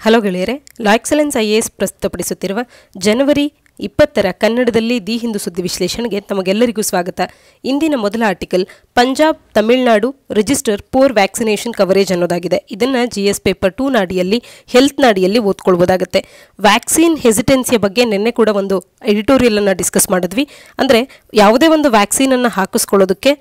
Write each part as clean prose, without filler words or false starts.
Hello ಗೆಳೆಯರೆ, ಲಾ excellence IAS ಪ್ರಸ್ತುತಪಡಿಸುತ್ತಿರುವ ಜನವರಿ 20ರ ಕನ್ನಡದಲ್ಲಿ the Hindu ಸುದ್ದಿ ವಿಶ್ಲೇಷಣೆಗೆ ತಮಗೆಲ್ಲರಿಗೂ ಸ್ವಾಗತ. ಇಂದಿನ ಮೊದಲ article Punjab Tamil Nadu register for vaccination coverage ಅನ್ನೋದಾಗಿದೆ. ಇದನ್ನು GS ಪೇಪರ್ 2 ನಾಡಿಯಲ್ಲಿ ಹೆಲ್ತ್ ನಾಡಿಯಲ್ಲಿ ಓದ್ಕೊಳ್ಬೋದಾಗುತ್ತೆ. ವ್ಯಾಕ್ಸಿನ್ ಹೆಸಿಟೆನ್ಸಿಯ ಬಗ್ಗೆ ನಿನ್ನೆ ಕೂಡ ಒಂದು ಎಡಿಟೋರಿಯಲ್ ಅನ್ನು ಡಿಸ್ಕಸ್ ಮಾಡಿದ್ವಿ. ಅಂದರೆ ಯಾವುದೇ ಒಂದು ವ್ಯಾಕ್ಸಿನನ್ನು ಹಾಕಿಸ್ಕೊಳ್ಳೋದಕ್ಕೆ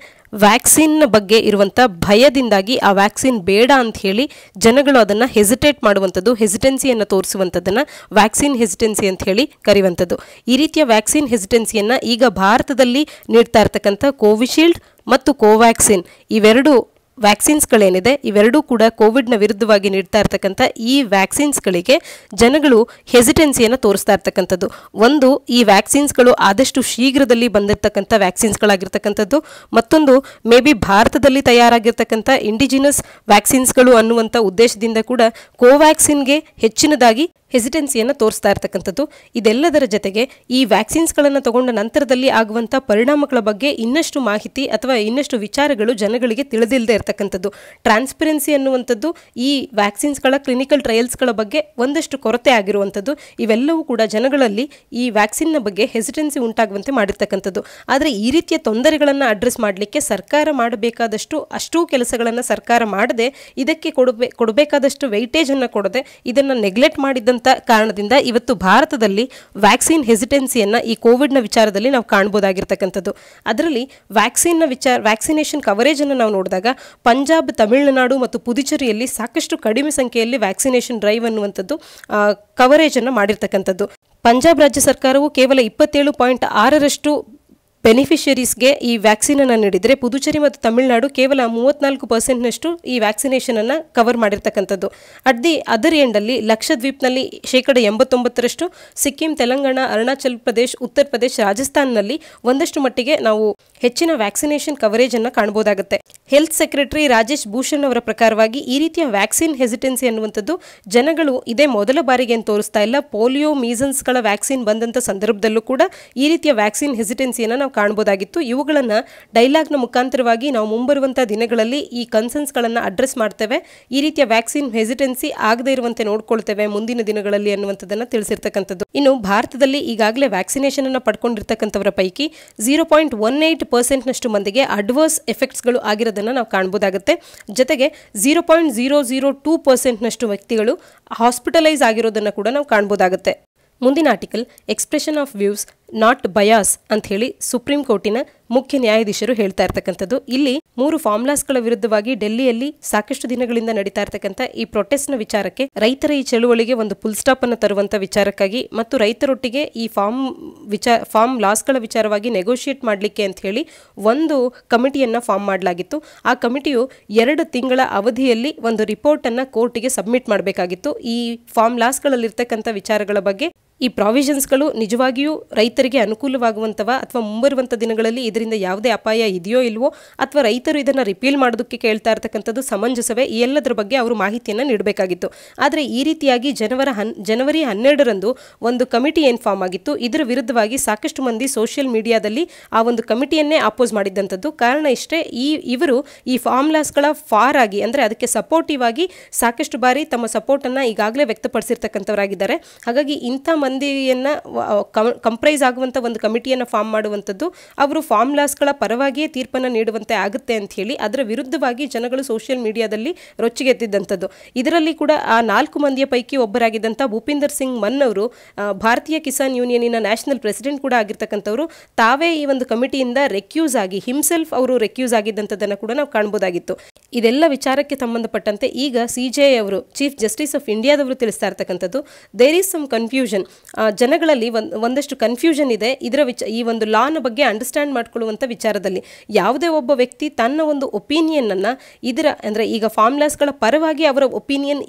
ವ್ಯಾಕ್ಸಿನ್ ಬಗ್ಗೆ ಇರುವಂಥ ಭಯದಿಂದಾಗಿ ಆ ವ್ಯಾಕ್ಸಿನ್ ಬೇಡ ಅಂತ ಹೇಳಿ ಜನಗಳು ಅದನ್ನು ಹೆಸಿಟೇಟ್ ಮಾಡುವಂಥದ್ದು, ಹೆಸಿಟೆನ್ಸಿಯನ್ನು ತೋರಿಸುವಂಥದ್ದನ್ನು ವ್ಯಾಕ್ಸಿನ್ ಹೆಸಿಟೆನ್ಸಿ ಅಂತ ಹೇಳಿ ಕರೆಯುವಂಥದ್ದು. ಈ ರೀತಿಯ ವ್ಯಾಕ್ಸಿನ್ ಹೆಸಿಟೆನ್ಸಿಯನ್ನು ಈಗ ಭಾರತದಲ್ಲಿ ನೀಡ್ತಾ ಇರ್ತಕ್ಕಂಥ ಕೋವಿಶೀಲ್ಡ್ ಮತ್ತು ಕೋವ್ಯಾಕ್ಸಿನ್ ಇವೆರಡು ವ್ಯಾಕ್ಸಿನ್ಸ್ಗಳೇನಿದೆ ಇವೆರಡೂ ಕೂಡ ಕೋವಿಡ್ನ ವಿರುದ್ಧವಾಗಿ ನೀಡ್ತಾ ಇರ್ತಕ್ಕಂಥ ಈ ವ್ಯಾಕ್ಸಿನ್ಸ್ಗಳಿಗೆ ಜನಗಳು ಹೆಸಿಟೆನ್ಸಿಯನ್ನು ತೋರಿಸ್ತಾ ಇರ್ತಕ್ಕಂಥದ್ದು. ಒಂದು, ಈ ವ್ಯಾಕ್ಸಿನ್ಸ್ಗಳು ಆದಷ್ಟು ಶೀಘ್ರದಲ್ಲಿ ಬಂದಿರತಕ್ಕಂಥ ವ್ಯಾಕ್ಸಿನ್ಸ್ಗಳಾಗಿರ್ತಕ್ಕಂಥದ್ದು. ಮತ್ತೊಂದು, ಮೇ ಬಿ ಭಾರತದಲ್ಲಿ ತಯಾರಾಗಿರ್ತಕ್ಕಂಥ ಇಂಡಿಜಿನಸ್ ವ್ಯಾಕ್ಸಿನ್ಸ್ಗಳು ಅನ್ನುವಂಥ ಉದ್ದೇಶದಿಂದ ಕೂಡ ಕೋವ್ಯಾಕ್ಸಿನ್ಗೆ ಹೆಚ್ಚಿನದಾಗಿ ಹೆಸಿಟೆನ್ಸಿಯನ್ನು ತೋರಿಸ್ತಾ ಇರ್ತಕ್ಕಂಥದ್ದು. ಇದೆಲ್ಲದರ ಜೊತೆಗೆ ಈ ವ್ಯಾಕ್ಸಿನ್ಸ್ಗಳನ್ನು ತಗೊಂಡ ನಂತರದಲ್ಲಿ ಆಗುವಂಥ ಪರಿಣಾಮಗಳ ಬಗ್ಗೆ ಇನ್ನಷ್ಟು ಮಾಹಿತಿ ಅಥವಾ ಇನ್ನಷ್ಟು ವಿಚಾರಗಳು ಜನಗಳಿಗೆ ತಿಳಿದಿಲ್ಲದೆ ಇರತಕ್ಕಂಥದ್ದು. ಟ್ರಾನ್ಸ್ಪರೆನ್ಸಿ ಅನ್ನುವಂಥದ್ದು ಈ ವ್ಯಾಕ್ಸಿನ್ಸ್ಗಳ ಕ್ಲಿನಿಕಲ್ ಟ್ರಯಲ್ಸ್ಗಳ ಬಗ್ಗೆ ಒಂದಷ್ಟು ಕೊರತೆ ಆಗಿರುವಂಥದ್ದು. ಇವೆಲ್ಲವೂ ಕೂಡ ಜನಗಳಲ್ಲಿ ಈ ವ್ಯಾಕ್ಸಿನ್ನ ಬಗ್ಗೆ ಹೆಸಿಟೆನ್ಸಿ ಉಂಟಾಗುವಂತೆ ಮಾಡಿರ್ತಕ್ಕಂಥದ್ದು. ಆದರೆ ಈ ರೀತಿಯ ತೊಂದರೆಗಳನ್ನು ಅಡ್ರೆಸ್ ಮಾಡಲಿಕ್ಕೆ ಸರ್ಕಾರ ಮಾಡಬೇಕಾದಷ್ಟು ಅಷ್ಟೂ ಕೆಲಸಗಳನ್ನು ಸರ್ಕಾರ ಮಾಡದೆ ಇದಕ್ಕೆ ಕೊಡಬೇಕಾದಷ್ಟು ವೆಯ್ಟೇಜನ್ನು ಕೊಡದೆ ಇದನ್ನು ನೆಗ್ಲೆಕ್ಟ್ ಮಾಡಿದ್ದಂಥ ಕಾರಣದಿಂದ ಇವತ್ತು ಭಾರತದಲ್ಲಿ ವ್ಯಾಕ್ಸಿನ್ ಹೆಸಿಟೆನ್ಸಿಯನ್ನು ಈ ಕೋವಿಡ್ನ ವಿಚಾರದಲ್ಲಿ ನಾವು ಕಾಣಬಹುದಾಗಿರ್ತಕ್ಕಂಥದ್ದು. ಅದರಲ್ಲಿ ವ್ಯಾಕ್ಸಿನೇಷನ್ ಕವರೇಜ್ ಅನ್ನು ನಾವು ನೋಡಿದಾಗ ಪಂಜಾಬ್, ತಮಿಳುನಾಡು ಮತ್ತು ಪುದುಚೇರಿಯಲ್ಲಿ ಸಾಕಷ್ಟು ಕಡಿಮೆ ಸಂಖ್ಯೆಯಲ್ಲಿ ವ್ಯಾಕ್ಸಿನೇಷನ್ ಡ್ರೈವ್ ಅನ್ನುವಂಥದ್ದು ಕವರೇಜ್ ಅನ್ನು ಮಾಡಿರ್ತಕ್ಕಂಥದ್ದು. ಪಂಜಾಬ್ ರಾಜ್ಯ ಸರ್ಕಾರವು ಕೇವಲ 27.6% ಬೆನಿಫಿಷರೀಸ್ಗೆ ಈ ವ್ಯಾಕ್ಸಿನನ್ನು ನೀಡಿದರೆ ಪುದುಚೇರಿ ಮತ್ತು ತಮಿಳುನಾಡು ಕೇವಲ 34% ಈ ವ್ಯಾಕ್ಸಿನೇಷನನ್ನು ಕವರ್ ಮಾಡಿರ್ತಕ್ಕಂಥದ್ದು. ಅಟ್ ದಿ ಅದರ್ ಎಂಡಲ್ಲಿ ಲಕ್ಷದ್ವೀಪ್ನಲ್ಲಿ 89%, ಸಿಕ್ಕಿಂ, ತೆಲಂಗಾಣ, ಅರುಣಾಚಲ್ ಪ್ರದೇಶ್, ಉತ್ತರ ಪ್ರದೇಶ್, ರಾಜಸ್ಥಾನ್ನಲ್ಲಿ ಒಂದಷ್ಟು ಮಟ್ಟಿಗೆ ನಾವು ಹೆಚ್ಚಿನ ವ್ಯಾಕ್ಸಿನೇಷನ್ ಕವರೇಜನ್ನು ಕಾಣಬಹುದಾಗುತ್ತೆ. ಹೆಲ್ತ್ ಸೆಕ್ರೆಟರಿ ರಾಜೇಶ್ ಭೂಷಣ್ ಅವರ ಪ್ರಕಾರವಾಗಿ ಈ ರೀತಿಯ ವ್ಯಾಕ್ಸಿನ್ ಹೆಸಿಟೆನ್ಸಿ ಅನ್ನುವಂಥದ್ದು ಜನಗಳು ಇದೇ ಮೊದಲ ಬಾರಿಗೆ ಏನು ತೋರಿಸ್ತಾ ಇಲ್ಲ. ಪೋಲಿಯೋ, ಮೀಸಲ್ಸ್ಗಳ ವ್ಯಾಕ್ಸಿನ್ ಬಂದಂಥ ಸಂದರ್ಭದಲ್ಲೂ ಕೂಡ ಈ ರೀತಿಯ ವ್ಯಾಕ್ಸಿನ್ ಹೆಸಿಟೆನ್ಸಿಯನ್ನು ನಾವು ಕಾಣಬಹುದಾಗಿತ್ತು. ಇವುಗಳನ್ನು ಡೈಲಾಗ್ನ ಮುಖಾಂತರವಾಗಿ ನಾವು ಮುಂಬರುವಂಥ ದಿನಗಳಲ್ಲಿ ಈ ಕನ್ಸರ್ನ್ಸ್ಗಳನ್ನು ಅಡ್ರೆಸ್ ಮಾಡ್ತೇವೆ. ಈ ರೀತಿಯ ವ್ಯಾಕ್ಸಿನ್ ಹೆಸಿಟೆನ್ಸಿ ಆಗದೇ ಇರುವಂತೆ ನೋಡ್ಕೊಳ್ತೇವೆ ಮುಂದಿನ ದಿನಗಳಲ್ಲಿ ಅನ್ನುವಂಥದ್ದನ್ನು ತಿಳಿಸಿರ್ತಕ್ಕಂಥದ್ದು. ಇನ್ನು ಭಾರತದಲ್ಲಿ ಈಗಾಗಲೇ ವ್ಯಾಕ್ಸಿನೇಷನ್ ಅನ್ನು ಪಡ್ಕೊಂಡಿರ್ತಕ್ಕಂಥವರ ಪೈಕಿ 0.18% ಮಂದಿಗೆ ಅಡ್ವರ್ಸ್ ಎಫೆಕ್ಟ್ಸ್ಗಳು ಆಗಿರೋದನ್ನು ನಾವು ಕಾಣಬಹುದಾಗುತ್ತೆ. ಜೊತೆಗೆ 0.002% ವ್ಯಕ್ತಿಗಳು ಹಾಸ್ಪಿಟಲೈಸ್ ಆಗಿರೋದನ್ನು ಕೂಡ ನಾವು ಕಾಣಬಹುದಾಗುತ್ತೆ. ಮುಂದಿನ article expression of views not bias ಅಂತ ಹೇಳಿ ಸುಪ್ರೀಂ ಕೋರ್ಟಿನ ಮುಖ್ಯ ನ್ಯಾಯಾಧೀಶರು ಹೇಳ್ತಾ ಇರ್ತಕ್ಕಂಥದ್ದು. ಇಲ್ಲಿ 3 ಫಾರ್ಮುಲಾಸ್ಗಳ ವಿರುದ್ಧವಾಗಿ ಡೆಲ್ಲಿಯಲ್ಲಿ ಸಾಕಷ್ಟು ದಿನಗಳಿಂದ ನಡೀತಾ ಇರ್ತಕ್ಕಂಥ ಈ ಪ್ರೊಟೆಸ್ಟ್ನ ವಿಚಾರಕ್ಕೆ, ರೈತರ ಈ ಚಳುವಳಿಗೆ ಒಂದು ಫುಲ್ ಸ್ಟಾಪ್ ಅನ್ನು ತರುವಂಥ ವಿಚಾರಕ್ಕಾಗಿ ಮತ್ತು ರೈತರೊಟ್ಟಿಗೆ ಈ ಫಾರ್ಮ್ ಲಾಸ್ಗಳ ವಿಚಾರವಾಗಿ ನೆಗೋಷಿಯೇಟ್ ಮಾಡಲಿಕ್ಕೆ ಅಂತ ಹೇಳಿ ಒಂದು ಕಮಿಟಿಯನ್ನು ಫಾರ್ಮ್ ಮಾಡಲಾಗಿತ್ತು. ಆ ಕಮಿಟಿಯು 2 ತಿಂಗಳ ಅವಧಿಯಲ್ಲಿ ಒಂದು ರಿಪೋರ್ಟನ್ನು ಕೋರ್ಟಿಗೆ ಸಬ್ಮಿಟ್ ಮಾಡಬೇಕಾಗಿತ್ತು. ಈ ಫಾರ್ಮ್ ಲಾಸ್ಗಳಲ್ಲಿರ್ತಕ್ಕಂಥ ವಿಚಾರಗಳ ಬಗ್ಗೆ, ಈ ಪ್ರಾವಿಷನ್ಸ್ಗಳು ನಿಜವಾಗಿಯೂ ರೈತರಿಗೆ ಅನುಕೂಲವಾಗುವಂಥವ ಅಥವಾ ಮುಂಬರುವಂಥ ದಿನಗಳಲ್ಲಿ ಇದರಿಂದ ಯಾವುದೇ ಅಪಾಯ ಇದೆಯೋ ಇಲ್ವೋ ಅಥವಾ ರೈತರು ಇದನ್ನು ರಿಪೀಲ್ ಮಾಡೋದಕ್ಕೆ ಕೇಳ್ತಾ ಇರ್ತಕ್ಕಂಥದ್ದು ಸಮಂಜಸವೇ, ಈ ಎಲ್ಲದರ ಬಗ್ಗೆ ಅವರು ಮಾಹಿತಿಯನ್ನು ನೀಡಬೇಕಾಗಿತ್ತು. ಆದರೆ ಈ ರೀತಿಯಾಗಿ ಜನವರಿ 12ರಂದು ಒಂದು ಕಮಿಟಿ ಏನು ಫಾರ್ಮ್ ಆಗಿತ್ತು. ಇದರ ವಿರುದ್ಧವಾಗಿ ಸಾಕಷ್ಟು ಮಂದಿ ಸೋಷಿಯಲ್ ಮೀಡಿಯಾದಲ್ಲಿ ಆ ಒಂದು ಕಮಿಟಿಯನ್ನೇ ಅಪೋಸ್ ಮಾಡಿದ್ದಂಥದ್ದು. ಕಾರಣ ಇಷ್ಟೇ, ಇವರು ಈ ಫಾರ್ಮುಲಾಸ್ಗಳ ಫಾರ್ ಆಗಿ ಅಂದರೆ ಅದಕ್ಕೆ ಸಪೋರ್ಟಿವ್ ಆಗಿ ಸಾಕಷ್ಟು ಬಾರಿ ತಮ್ಮ ಸಪೋರ್ಟನ್ನು ಈಗಾಗಲೇ ವ್ಯಕ್ತಪಡಿಸಿರ್ತಕ್ಕಂಥವರಾಗಿದ್ದಾರೆ. ಹಾಗಾಗಿ ಇಂಥ ಮಂದಿಯನ್ನು ಕಂಪ್ರೈಸ್ ಆಗುವಂಥ ಒಂದು ಕಮಿಟಿಯನ್ನು ಫಾರ್ಮ್ ಮಾಡುವಂಥದ್ದು ಅವರು ಫಾರ್ಮುಲಾಸ್ಗಳ ಪರವಾಗಿಯೇ ತೀರ್ಪನ್ನು ನೀಡುವಂತೆ ಆಗುತ್ತೆ ಅಂತ ಹೇಳಿ ಅದರ ವಿರುದ್ಧವಾಗಿ ಜನಗಳು ಸೋಷಿಯಲ್ ಮೀಡಿಯಾದಲ್ಲಿ ರೊಚ್ಚಿಗೆದ್ದಿದ್ದಂಥದ್ದು. ಇದರಲ್ಲಿ ಕೂಡ ಆ 4 ಮಂದಿಯ ಪೈಕಿ ಒಬ್ಬರಾಗಿದ್ದಂಥ ಭೂಪಿಂದರ್ ಸಿಂಗ್ ಮನ್ ಅವರು ಭಾರತೀಯ ಕಿಸಾನ್ ಯೂನಿಯನಿನ ನ್ಯಾಷನಲ್ ಪ್ರೆಸಿಡೆಂಟ್ ಕೂಡ ಆಗಿರ್ತಕ್ಕಂಥವರು ತಾವೇ ಈ ಒಂದು ಕಮಿಟಿಯಿಂದ ರೆಕ್ಯೂಸ್ ಆಗಿ ಹಿಮ್ಸೆಲ್ಫ್ ಅವರು ರೆಕ್ಯೂಸ್ ಆಗಿದ್ದಂಥದ್ದನ್ನು ಕೂಡ ನಾವು ಕಾಣಬಹುದಾಗಿತ್ತು. ಇದೆಲ್ಲ ವಿಚಾರಕ್ಕೆ ಸಂಬಂಧಪಟ್ಟಂತೆ ಈಗ CJI ಅವರು, ಚೀಫ್ ಜಸ್ಟಿಸ್ ಆಫ್ ಇಂಡಿಯಾದವರು ತಿಳಿಸ್ತಾ ಇರ್ತಕ್ಕಂಥದ್ದು, ದೇರ್ ಈಸ್ ಸಮ್ ಕನ್ಫ್ಯೂಷನ್. ಜನಗಳಲ್ಲಿ ಒಂದಷ್ಟು ಕನ್ಫ್ಯೂಷನ್ ಇದೆ ಈ ಒಂದು ಲಾನ ಬಗ್ಗೆ ಅಂಡರ್ಸ್ಟ್ಯಾಂಡ್ ಮಾಡ್ಕೊಳ್ಳುವಂಥ ವಿಚಾರದಲ್ಲಿ. ಯಾವುದೇ ಒಬ್ಬ ವ್ಯಕ್ತಿ ತನ್ನ ಒಂದು ಒಪಿನಿಯನ್ನನ್ನು ಅಂದರೆ ಈಗ ಫಾರ್ಮುಲಾಸ್ಗಳ ಪರವಾಗಿ ಅವರ ಒಪಿನಿಯನ್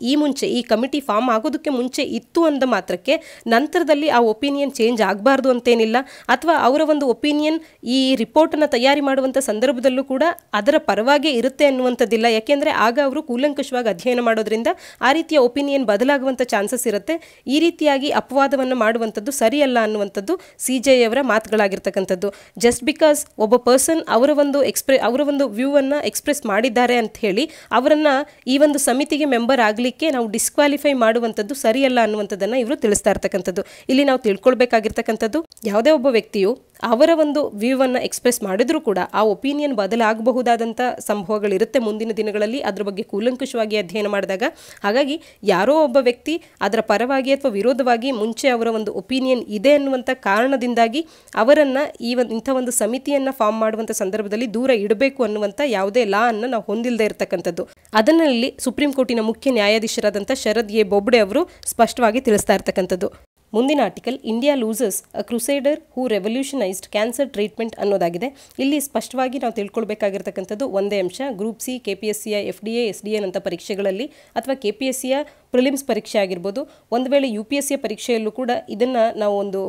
ಈ ಕಮಿಟಿ ಫಾರ್ಮ್ ಆಗೋದಕ್ಕೆ ಮುಂಚೆ ಇತ್ತು ಅಂದ ಮಾತ್ರಕ್ಕೆ ನಂತರದಲ್ಲಿ ಆ ಒಪಿನಿಯನ್ ಚೇಂಜ್ ಆಗಬಾರ್ದು ಅಂತೇನಿಲ್ಲ. ಅಥವಾ ಅವರ ಒಂದು ಒಪಿನಿಯನ್ ಈ ರಿಪೋರ್ಟನ್ನು ತಯಾರಿ ಮಾಡುವಂಥ ಸಂದರ್ಭದಲ್ಲೂ ಕೂಡ ಅದರ ಪರವಾಗೇ ಇರುತ್ತೆ ಅನ್ನುವಂಥದ್ದಿಲ್ಲ. ಯಾಕೆಂದರೆ ಆಗ ಅವರು ಕೂಲಂಕಷವಾಗಿ ಅಧ್ಯಯನ ಮಾಡೋದ್ರಿಂದ ಆ ರೀತಿಯ ಒಪಿನಿಯನ್ ಬದಲಾಗುವಂಥ ಚಾನ್ಸಸ್ ಇರುತ್ತೆ. ಈ ರೀತಿಯಾಗಿ ಅಪವಾದ ವಾದವನ್ನು ಮಾಡುವಂಥದ್ದು ಸರಿಯಲ್ಲ ಅನ್ನುವಂಥದ್ದು CJI ಅವರ ಮಾತುಗಳಾಗಿರ್ತಕ್ಕಂಥದ್ದು. ಜಸ್ಟ್ ಬಿಕಾಸ್ ಒಬ್ಬ ಪರ್ಸನ್ ಅವರ ಒಂದು ವ್ಯೂವನ್ನು ಎಕ್ಸ್ಪ್ರೆಸ್ ಮಾಡಿದ್ದಾರೆ ಅಂತ ಹೇಳಿ ಅವರನ್ನು ಈ ಒಂದು ಸಮಿತಿಗೆ ಮೆಂಬರ್ ಆಗಲಿಕ್ಕೆ ನಾವು ಡಿಸ್ಕ್ವಾಲಿಫೈ ಮಾಡುವಂಥದ್ದು ಸರಿಯಲ್ಲ ಅನ್ನುವಂಥದ್ದನ್ನು ಇವರು ತಿಳಿಸ್ತಾ ಇರ್ತಕ್ಕಂಥದ್ದು. ಇಲ್ಲಿ ನಾವು ತಿಳ್ಕೊಳ್ಬೇಕಾಗಿರ್ತಕ್ಕಂಥದ್ದು, ಯಾವುದೇ ಒಬ್ಬ ವ್ಯಕ್ತಿಯು ಅವರ ಒಂದು ವ್ಯೂವನ್ನು ಎಕ್ಸ್ಪ್ರೆಸ್ ಮಾಡಿದ್ರೂ ಕೂಡ ಆ ಒಪಿನಿಯನ್ ಬದಲಾಗಬಹುದಾದಂಥ ಸಂಭವಗಳಿರುತ್ತೆ ಮುಂದಿನ ದಿನಗಳಲ್ಲಿ, ಅದ್ರ ಬಗ್ಗೆ ಕೂಲಂಕುಷವಾಗಿ ಅಧ್ಯಯನ ಮಾಡಿದಾಗ. ಹಾಗಾಗಿ ಯಾರೋ ಒಬ್ಬ ವ್ಯಕ್ತಿ ಅದರ ಪರವಾಗಿ ಅಥವಾ ವಿರೋಧವಾಗಿ ಮುಂಚೆ ಅವರ ಒಂದು ಒಪಿನಿಯನ್ ಇದೆ ಅನ್ನುವಂಥ ಕಾರಣದಿಂದಾಗಿ ಅವರನ್ನು ಇಂಥ ಒಂದು ಸಮಿತಿಯನ್ನು ಫಾರ್ಮ್ ಮಾಡುವಂಥ ಸಂದರ್ಭದಲ್ಲಿ ದೂರ ಇಡಬೇಕು ಅನ್ನುವಂಥ ಯಾವುದೇ ಲಾ ಅನ್ನು ನಾವು ಹೊಂದಿಲ್ಲದೆ ಇರತಕ್ಕಂಥದ್ದು. ಅದನ್ನಲ್ಲಿ ಸುಪ್ರೀಂ ಕೋರ್ಟಿನ ಮುಖ್ಯ ನ್ಯಾಯಾಧೀಶರಾದಂಥ ಶರದ್ ಎ ಬೊಬ್ಡೆ ಅವರು ಸ್ಪಷ್ಟವಾಗಿ ತಿಳಿಸ್ತಾ ಇರ್ತಕ್ಕಂಥದ್ದು. ಮುಂದಿನ ಆರ್ಟಿಕಲ್, ಇಂಡಿಯಾ ಲೂಸಸ್ ಅ ಕ್ರೂಸೇಡರ್ ಹೂ ರೆವಲ್ಯೂಷನೈಸ್ಡ್ ಕ್ಯಾನ್ಸರ್ ಟ್ರೀಟ್ಮೆಂಟ್ ಅನ್ನೋದಾಗಿದೆ. ಇಲ್ಲಿ ಸ್ಪಷ್ಟವಾಗಿ ನಾವು ತಿಳ್ಕೊಳ್ಬೇಕಾಗಿರ್ತಕ್ಕಂಥದ್ದು ಒಂದೇ ಅಂಶ, ಗ್ರೂಪ್ ಸಿ, KPSCಯ FDA, SDN ಅಂತ ಪರೀಕ್ಷೆಗಳಲ್ಲಿ ಅಥವಾ KPSCಯ ಪ್ರಿಲಿಮ್ಸ್ ಪರೀಕ್ಷೆ ಆಗಿರ್ಬೋದು, ಒಂದು ವೇಳೆ UPSC ಪರೀಕ್ಷೆಯಲ್ಲೂ ಕೂಡ ಇದನ್ನು ನಾವು ಒಂದು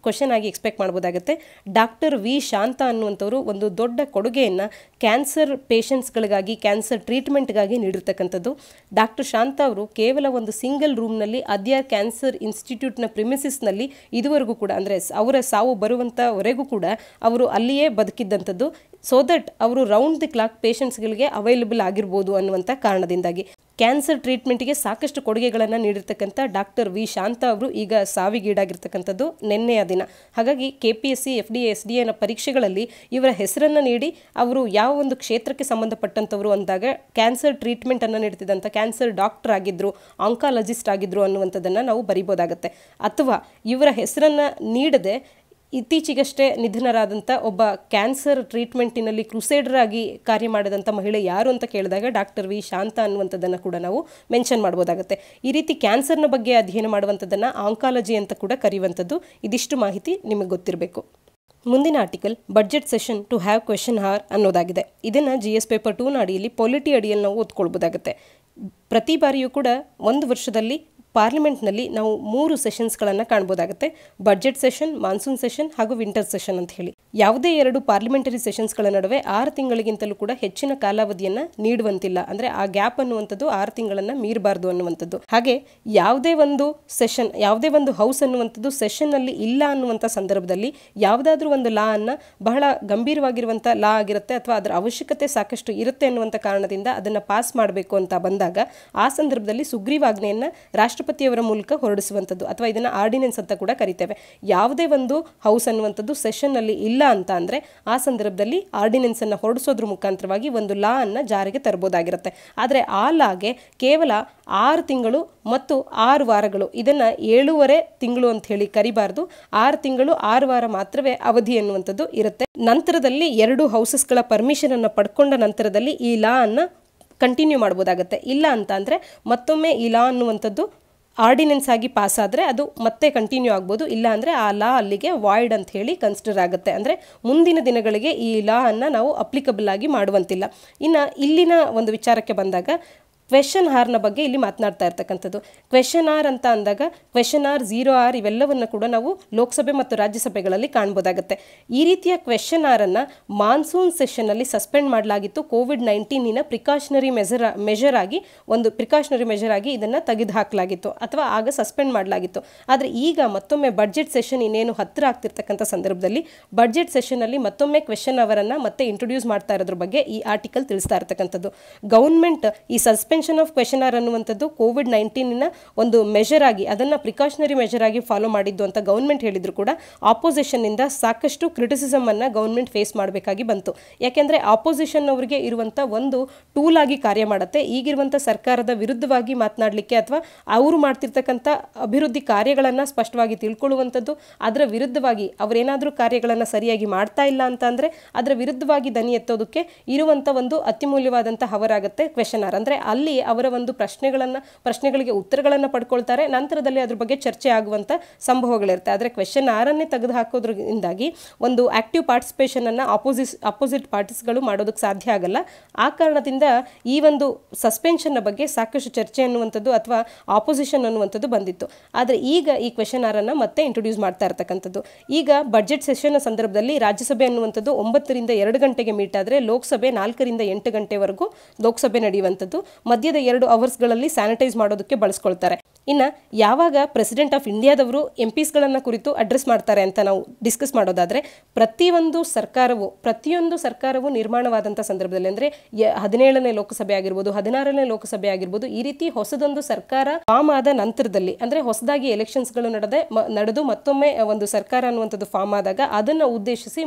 ಕ್ವಶನ್ ಆಗಿ ಎಕ್ಸ್ಪೆಕ್ಟ್ ಮಾಡ್ಬೋದಾಗುತ್ತೆ. ಡಾಕ್ಟರ್ ವಿ ಶಾಂತ ಅನ್ನುವಂಥವರು ಒಂದು ದೊಡ್ಡ ಕೊಡುಗೆಯನ್ನು ಕ್ಯಾನ್ಸರ್ ಪೇಷಂಟ್ಸ್ಗಳಿಗಾಗಿ, ಕ್ಯಾನ್ಸರ್ ಟ್ರೀಟ್ಮೆಂಟ್ಗಾಗಿ ನೀಡಿರ್ತಕ್ಕಂಥದ್ದು. ಡಾಕ್ಟರ್ ಶಾಂತ ಅವರು ಕೇವಲ ಒಂದು ಸಿಂಗಲ್ ರೂಮ್ನಲ್ಲಿ ಅದ್ಯಾರ್ ಕ್ಯಾನ್ಸರ್ ಇನ್ಸ್ಟಿಟ್ಯೂಟ್ನ ಪ್ರಿಮಿಸಿಸ್ನಲ್ಲಿ ಇದುವರೆಗೂ ಕೂಡ, ಅಂದರೆ ಅವರ ಸಾವು ಬರುವಂಥವರೆಗೂ ಕೂಡ ಅವರು ಅಲ್ಲಿಯೇ ಬದುಕಿದ್ದಂಥದ್ದು. ಸೊ ದಟ್ ಅವರು ರೌಂಡ್ ದಿ ಕ್ಲಾಕ್ ಪೇಷಂಟ್ಸ್ಗಳಿಗೆ ಅವೈಲಬಲ್ ಆಗಿರ್ಬೋದು ಅನ್ನುವಂಥ ಕಾರಣದಿಂದಾಗಿ ಕ್ಯಾನ್ಸರ್ ಟ್ರೀಟ್ಮೆಂಟ್ಗೆ ಸಾಕಷ್ಟು ಕೊಡುಗೆಗಳನ್ನು ನೀಡಿರ್ತಕ್ಕಂಥ ಡಾಕ್ಟರ್ ವಿ ಶಾಂತ ಅವರು ಈಗ ಸಾವಿಗೀಡಾಗಿರ್ತಕ್ಕಂಥದ್ದು ನಿನ್ನೆಯ ದಿನ. ಹಾಗಾಗಿ KPSC, FDA, SDN ಪರೀಕ್ಷೆಗಳಲ್ಲಿ ಇವರ ಹೆಸರನ್ನು ನೀಡಿ ಅವರು ಯಾವ ಒಂದು ಕ್ಷೇತ್ರಕ್ಕೆ ಸಂಬಂಧಪಟ್ಟಂಥವರು ಅಂದಾಗ ಕ್ಯಾನ್ಸರ್ ಟ್ರೀಟ್ಮೆಂಟನ್ನು ನೀಡ್ತಿದ್ದಂಥ ಕ್ಯಾನ್ಸರ್ ಡಾಕ್ಟರ್ ಆಗಿದ್ದರು, ಆಂಕಾಲಜಿಸ್ಟ್ ಆಗಿದ್ದರು ಅನ್ನುವಂಥದ್ದನ್ನು ನಾವು ಬರಿಬೋದಾಗತ್ತೆ. ಅಥವಾ ಇವರ ಹೆಸರನ್ನು ನೀಡದೆ ಇತ್ತೀಚೆಗಷ್ಟೇ ನಿಧನರಾದಂಥ ಒಬ್ಬ ಕ್ಯಾನ್ಸರ್ ಟ್ರೀಟ್ಮೆಂಟಿನಲ್ಲಿ ಕ್ರೂಸೇಡರ್ ಆಗಿ ಕಾರ್ಯ ಮಾಡಿದಂಥ ಮಹಿಳೆ ಯಾರು ಅಂತ ಕೇಳಿದಾಗ ಡಾಕ್ಟರ್ ವಿ ಶಾಂತ ಅನ್ನುವಂಥದ್ದನ್ನು ಕೂಡ ನಾವು ಮೆನ್ಷನ್ ಮಾಡ್ಬೋದಾಗುತ್ತೆ. ಈ ರೀತಿ ಕ್ಯಾನ್ಸರ್ನ ಬಗ್ಗೆ ಅಧ್ಯಯನ ಮಾಡುವಂಥದ್ದನ್ನು ಆಂಕಾಲಜಿ ಅಂತ ಕೂಡ ಕರೆಯುವಂಥದ್ದು. ಇದಿಷ್ಟು ಮಾಹಿತಿ ನಿಮಗೆ ಗೊತ್ತಿರಬೇಕು. ಮುಂದಿನ article, budget session to have question hour ಅನ್ನೋದಾಗಿದೆ. ಇದನ್ನು GS ಪೇಪರ್ 2ನ ಅಡಿಯಲ್ಲಿ ಪೊಲಿಟಿ ಅಡಿಯಲ್ಲಿ ನಾವು ಓದ್ಕೊಳ್ಬೋದಾಗುತ್ತೆ. ಪ್ರತಿ ಬಾರಿಯೂ ಕೂಡ ಒಂದು ವರ್ಷದಲ್ಲಿ ಪಾರ್ಲಿಮೆಂಟ್ನಲ್ಲಿ ನಾವು 3 ಸೆಷನ್ಸ್ಗಳನ್ನು ಕಾಣ್ಬೋದಾಗುತ್ತೆ. ಬಡ್ಜೆಟ್ ಸೆಷನ್, ಮಾನ್ಸೂನ್ ಸೆಷನ್ ಹಾಗೂ ವಿಂಟರ್ ಸೆಷನ್ ಅಂತ ಹೇಳಿ. ಯಾವುದೇ 2 ಪಾರ್ಲಿಮೆಂಟರಿ ಸೆಷನ್ಸ್ಗಳ ನಡುವೆ 6 ತಿಂಗಳಿಗಿಂತಲೂ ಕೂಡ ಹೆಚ್ಚಿನ ಕಾಲಾವಧಿಯನ್ನು ನೀಡುವಂತಿಲ್ಲ. ಅಂದರೆ ಆ ಗ್ಯಾಪ್ ಅನ್ನುವಂಥದ್ದು 6 ತಿಂಗಳನ್ನು ಮೀರಬಾರ್ದು ಅನ್ನುವಂಥದ್ದು. ಹಾಗೆ ಯಾವುದೇ ಒಂದು ಸೆಷನ್, ಯಾವುದೇ ಒಂದು ಹೌಸ್ ಅನ್ನುವಂಥದ್ದು ಸೆಷನ್ನಲ್ಲಿ ಇಲ್ಲ ಅನ್ನುವಂಥ ಸಂದರ್ಭದಲ್ಲಿ ಯಾವುದಾದ್ರೂ ಒಂದು ಲಾ ಅನ್ನು ಬಹಳ ಗಂಭೀರವಾಗಿರುವಂಥ ಲಾ ಆಗಿರುತ್ತೆ ಅಥವಾ ಅದರ ಅವಶ್ಯಕತೆ ಸಾಕಷ್ಟು ಇರುತ್ತೆ ಅನ್ನುವಂಥ ಕಾರಣದಿಂದ ಅದನ್ನು ಪಾಸ್ ಮಾಡಬೇಕು ಅಂತ ಬಂದಾಗ ಆ ಸಂದರ್ಭದಲ್ಲಿ ಸುಗ್ರೀವಾಜ್ಞೆಯನ್ನು ರಾಷ್ಟ್ರಪತಿಯವರ ಮೂಲಕ ಹೊರಡಿಸುವಂಥದ್ದು ಅಥವಾ ಇದನ್ನು ಆರ್ಡಿನೆನ್ಸ್ ಅಂತ ಕೂಡ ಕರಿತೇವೆ. ಯಾವುದೇ ಒಂದು ಹೌಸ್ ಅನ್ನುವಂಥದ್ದು ಸೆಷನ್ನಲ್ಲಿ ಇಲ್ಲ ಅಂತ ಅಂದರೆ ಆ ಸಂದರ್ಭದಲ್ಲಿ ಆರ್ಡಿನೆನ್ಸನ್ನು ಹೊರಡಿಸೋದ್ರ ಮುಖಾಂತರವಾಗಿ ಒಂದು ಲಾ ಅನ್ನು ಜಾರಿಗೆ ತರಬಹುದಾಗಿರುತ್ತೆ. ಆದರೆ ಆ ಲಾಗೆ ಕೇವಲ 6 ತಿಂಗಳು ಮತ್ತು 6 ವಾರಗಳು, ಇದನ್ನು 7.5 ತಿಂಗಳು ಅಂತ ಹೇಳಿ ಕರಿಬಾರ್ದು. 6 ತಿಂಗಳು 6 ವಾರ ಮಾತ್ರವೇ ಅವಧಿ ಅನ್ನುವಂಥದ್ದು ಇರುತ್ತೆ. ನಂತರದಲ್ಲಿ 2 ಹೌಸಸ್ಗಳ ಪರ್ಮಿಷನ್ ಅನ್ನು ಪಡ್ಕೊಂಡ ನಂತರದಲ್ಲಿ ಈ ಲಾ ಅನ್ನು ಕಂಟಿನ್ಯೂ ಮಾಡ್ಬೋದಾಗತ್ತೆ. ಇಲ್ಲ ಅಂತ ಅಂದರೆ ಮತ್ತೊಮ್ಮೆ ಈ ಲಾ ಅನ್ನುವಂಥದ್ದು ಆರ್ಡಿನೆನ್ಸ್ ಆಗಿ ಪಾಸ್ ಆದರೆ ಅದು ಮತ್ತೆ ಕಂಟಿನ್ಯೂ ಆಗ್ಬೋದು. ಇಲ್ಲ ಅಂದರೆ ಆ ಲಾ ಅಲ್ಲಿಗೆ ವಾಯ್ಡ್ ಅಂತ ಹೇಳಿ ಕನ್ಸಿಡರ್ ಆಗುತ್ತೆ. ಅಂದರೆ ಮುಂದಿನ ದಿನಗಳಿಗೆ ಈ ಲಾ ಅನ್ನು ನಾವು ಅಪ್ಲಿಕಬಲ್ ಆಗಿ ಮಾಡುವಂತಿಲ್ಲ. ಇನ್ನು ಇಲ್ಲಿನ ಒಂದು ವಿಚಾರಕ್ಕೆ ಬಂದಾಗ ಕ್ವೆಶನ್ ಹಾರ್ನ ಬಗ್ಗೆ ಇಲ್ಲಿ ಮಾತನಾಡ್ತಾ ಇರ್ತಕ್ಕಂಥದ್ದು. ಕ್ವೆಶನ್ ಆರ್ ಅಂತ ಅಂದಾಗ ಕ್ವೆಶನ್ ಆರ್, 0R ಇವೆಲ್ಲವನ್ನು ಕೂಡ ನಾವು ಲೋಕಸಭೆ ಮತ್ತು ರಾಜ್ಯಸಭೆಗಳಲ್ಲಿ ಕಾಣ್ಬೋದಾಗುತ್ತೆ. ಈ ರೀತಿಯ ಕ್ವೆಶನ್ ಆರನ್ನು ಮಾನ್ಸೂನ್ ಸೆಷನ್ನಲ್ಲಿ ಸಸ್ಪೆಂಡ್ ಮಾಡಲಾಗಿತ್ತು. COVID-19 ಪ್ರಿಕಾಷನರಿ ಮೆಜರ್ ಆಗಿ ಇದನ್ನು ತೆಗೆದುಹಾಕಲಾಗಿತ್ತು ಅಥವಾ ಆಗ ಸಸ್ಪೆಂಡ್ ಮಾಡಲಾಗಿತ್ತು. ಆದರೆ ಈಗ ಮತ್ತೊಮ್ಮೆ ಬಡ್ಜೆಟ್ ಸೆಷನ್ ಇನ್ನೇನು ಹತ್ತಿರ ಆಗ್ತಿರ್ತಕ್ಕಂಥ ಸಂದರ್ಭದಲ್ಲಿ ಬಡ್ಜೆಟ್ ಸೆಷನ್ನಲ್ಲಿ ಮತ್ತೊಮ್ಮೆ ಕ್ವೆಶನ್ ಅವರನ್ನು ಮತ್ತೆ ಇಂಟ್ರೊಡ್ಯೂಸ್ ಮಾಡ್ತಾ ಇರೋದ್ರ ಬಗ್ಗೆ ಈ ಆರ್ಟಿಕಲ್ ತಿಳಿಸ್ತಾ ಇರ್ತಕ್ಕಂಥದ್ದು. ಗೌರ್ಮೆಂಟ್ ಈ ಸಸ್ಪೆನ್ಷನ್ ಆಫ್ ಕ್ವೆಶನ್ ಆರ್ ಅನ್ನುವಂಥದ್ದು COVID-19 ಒಂದು ಮೆಜರ್ ಆಗಿ ಅದನ್ನು ಪ್ರಿಕಾಷನರಿ ಮೆಜರ್ ಆಗಿ ಫಾಲೋ ಮಾಡಿದ್ದು ಅಂತ ಗೌರ್ಮೆಂಟ್ ಹೇಳಿದ್ರು ಕೂಡ ಆಪೋಸಿಷನ್ನಿಂದ ಸಾಕಷ್ಟು ಕ್ರಿಟಿಸಿಸಮ್ ಅನ್ನು ಗೌರ್ಮೆಂಟ್ ಫೇಸ್ ಮಾಡಬೇಕಾಗಿ ಬಂತು. ಯಾಕೆಂದರೆ ಆಪೋಸಿಷನ್ ಅವರಿಗೆ ಇರುವಂಥ ಒಂದು ಟೂಲ್ ಆಗಿ ಕಾರ್ಯ ಮಾಡುತ್ತೆ. ಈಗಿರುವಂಥ ಸರ್ಕಾರದ ವಿರುದ್ಧವಾಗಿ ಮಾತನಾಡಲಿಕ್ಕೆ ಅಥವಾ ಅವರು ಮಾಡ್ತಿರ್ತಕ್ಕಂಥ ಅಭಿವೃದ್ಧಿ ಕಾರ್ಯಗಳನ್ನು ಸ್ಪಷ್ಟವಾಗಿ ತಿಳ್ಕೊಳ್ಳುವಂಥದ್ದು, ಅದರ ವಿರುದ್ಧವಾಗಿ ಅವರೇನಾದರೂ ಕಾರ್ಯಗಳನ್ನು ಸರಿಯಾಗಿ ಮಾಡ್ತಾ ಇಲ್ಲ ಅಂತ ಅಂದರೆ ಅದರ ವಿರುದ್ಧವಾಗಿ ದನಿ ಎತ್ತೋದಕ್ಕೆ ಇರುವಂಥ ಒಂದು ಅತ್ಯಮೂಲ್ಯವಾದಂಥ ಹವರಾಗುತ್ತೆ ಕ್ವೆಶನ್ ಆರ್. ಅಂದರೆ ಅಲ್ಲಿ ಅವರ ಒಂದು ಪ್ರಶ್ನೆಗಳಿಗೆ ಉತ್ತರಗಳನ್ನು ಪಡ್ಕೊಳ್ತಾರೆ, ನಂತರದಲ್ಲಿ ಅದ್ರ ಬಗ್ಗೆ ಚರ್ಚೆ ಆಗುವಂಥ ಸಂಭವಗಳಿರುತ್ತೆ. ಆದರೆ ಕ್ವೆಶನ್ ಆರನ್ನೇ ತೆಗೆದು ಹಾಕೋದ್ರಿಂದಾಗಿ ಒಂದು ಆಕ್ಟಿವ್ ಪಾರ್ಟಿಸಿಪೇಷನ್ ಅನ್ನು ಅಪೋಸಿಟ್ ಪಾರ್ಟೀಸ್ಗಳು ಮಾಡೋದಕ್ಕೆ ಸಾಧ್ಯ ಆಗಲ್ಲ. ಆ ಕಾರಣದಿಂದ ಈ ಒಂದು ಸಸ್ಪೆನ್ಷನ್ನ ಬಗ್ಗೆ ಸಾಕಷ್ಟು ಚರ್ಚೆ ಅನ್ನುವಂಥದ್ದು ಅಥವಾ ಆಪೋಸಿಷನ್ ಅನ್ನುವಂಥದ್ದು ಬಂದಿತ್ತು. ಆದರೆ ಈಗ ಈ ಕ್ವೆಶನ್ ಆರನ್ನು ಮತ್ತೆ ಇಂಟ್ರೊಡ್ಯೂಸ್ ಮಾಡ್ತಾ ಇರ್ತಕ್ಕಂಥದ್ದು. ಈಗ ಬಡ್ಜೆಟ್ ಸೆಷನ್ನ ಸಂದರ್ಭದಲ್ಲಿ ರಾಜ್ಯಸಭೆ ಅನ್ನುವಂಥದ್ದು 9 ರಿಂದ 2 ಗಂಟೆಗೆ ಮೀಟ್ ಆದರೆ ಲೋಕಸಭೆ 4 ರಿಂದ 8 ಗಂಟೆವರೆಗೂ ಲೋಕಸಭೆ ನಡೆಯುವಂಥದ್ದು. ಮಧ್ಯದ 2 ಅವರ್ಸ್ಗಳಲ್ಲಿ ಸ್ಯಾನಿಟೈಸ್ ಮಾಡೋದಕ್ಕೆ ಬಳಸ್ಕೊಳ್ತಾರೆ. ಇನ್ನು ಯಾವಾಗ ಪ್ರೆಸಿಡೆಂಟ್ ಆಫ್ ಇಂಡಿಯಾದವರು ಎಂಪಿಸ್ಗಳನ್ನು ಕುರಿತು ಅಡ್ರೆಸ್ ಮಾಡ್ತಾರೆ ಅಂತ ನಾವು ಡಿಸ್ಕಸ್ ಮಾಡೋದಾದರೆ ಪ್ರತಿಯೊಂದು ಸರ್ಕಾರವು ನಿರ್ಮಾಣವಾದಂಥ ಸಂದರ್ಭದಲ್ಲಿ ಅಂದರೆ 17ನೇ ಲೋಕಸಭೆ ಆಗಿರ್ಬೋದು 16ನೇ ಲೋಕಸಭೆ ಆಗಿರ್ಬೋದು ಈ ರೀತಿ ಹೊಸದೊಂದು ಸರ್ಕಾರ ಫಾರ್ಮ್ ಆದ ನಂತರದಲ್ಲಿ ಅಂದರೆ ಹೊಸದಾಗಿ ಎಲೆಕ್ಷನ್ಸ್ಗಳು ನಡೆದು ಮತ್ತೊಮ್ಮೆ ಒಂದು ಸರ್ಕಾರ ಅನ್ನುವಂಥದ್ದು ಫಾರ್ಮ್ ಆದಾಗ ಅದನ್ನು ಉದ್ದೇಶಿಸಿ